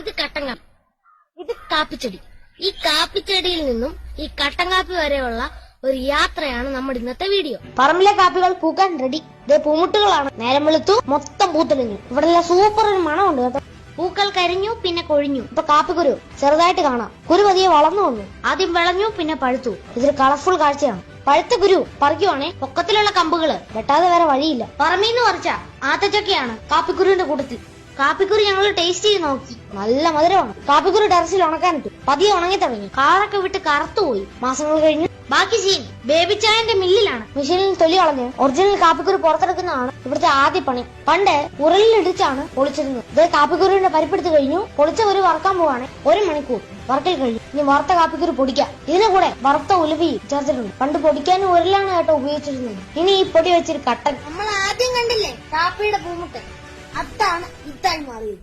ഇത് കട്ടൻ കാപ്പി, ഇത് കാപ്പിച്ചെടി. ഈ കാപ്പിച്ചെടിയിൽ നിന്നും ഈ കട്ടൻ കാപ്പി വരെയുള്ള ഒരു യാത്രയാണ് നമ്മുടെ ഇന്നത്തെ വീഡിയോ. പറമ്പിലെ കാപ്പികൾ പൂക്കാൻ റെഡി. ഇതേ പൂമുട്ടുകളാണ്. നേരം വെളുത്തു, മൊത്തം പൂത്തെളിഞ്ഞു. ഇവിടെ സൂപ്പർ ഒരു മണമുണ്ട് കേട്ടോ. പൂക്കൾ കരിഞ്ഞു, പിന്നെ കൊഴിഞ്ഞു. ഇപ്പൊ കാപ്പിക്കുരു ചെറുതായിട്ട് കാണാം. കുരു പതിയെ വളർന്നു വന്നു. ആദ്യം വിളഞ്ഞു, പിന്നെ പഴുത്തു. ഇതൊരു കളർഫുൾ കാഴ്ചയാണ്. പഴുത്ത കുരു പറിക്കുവാണെ പൊക്കത്തിലുള്ള കമ്പുകള് വെട്ടാതെ വേറെ വഴിയില്ല. പറമ്പീന്ന് പറിച്ച ആത്തച്ചക്കയാണ് കാപ്പിക്കുരുവിന്റെ കൂട്ടത്തിൽ. കാപ്പിക്കുരു ഞങ്ങൾ ടേസ്റ്റ് ചെയ്ത് നോക്കി. നല്ല മധുരമാണ്. കാപ്പിക്കുരു ടെറസിൽ ഉണക്കാനിട്ടു. പതിയെ ഉണങ്ങി തുടങ്ങി. കളറൊക്കെ വിട്ട് കറുത്തുപോയി. മാസങ്ങൾ കഴിഞ്ഞു. ബാക്കി സീൻ ബേബി ചായന്റെ മില്ലിലാണ്. മെഷീനിൽ തൊലി കളഞ്ഞ് ഒറിജിനൽ കാപ്പിക്കുരു പുറത്തെടുക്കുന്നതാണ് ഇവിടുത്തെ ആദ്യ പണി. പണ്ട് ഉരലിലിടിച്ചാണ് പൊളിച്ചിരുന്നത്. ഇത് കാപ്പിക്കുരുവിന്റെ പരിപ്പെടുത്ത് കഴിഞ്ഞു. പൊളിച്ച കുരു വറക്കാൻ പോവാണ്. 1 മണിക്കൂർ വറക്കൽ കഴിഞ്ഞു. ഇനി വറുത്ത കാപ്പിക്കുരു പൊടിക്കാം. ഇതിന് കൂടെ വറുത്ത ഉലുവയും ചേർത്തിട്ടുണ്ട്. പണ്ട് പൊടിക്കാനും ഉരലാണ് കേട്ടോ ഉപയോഗിച്ചിരുന്നത്. ഇനി ഈ പൊടി വെച്ചൊരു കട്ടൻ. നമ്മൾ ആദ്യം കണ്ടില്ലേ കാപ്പിയുടെ പൂമുട്ട്, അതാണ് ഇത്തായി മാറിയത്.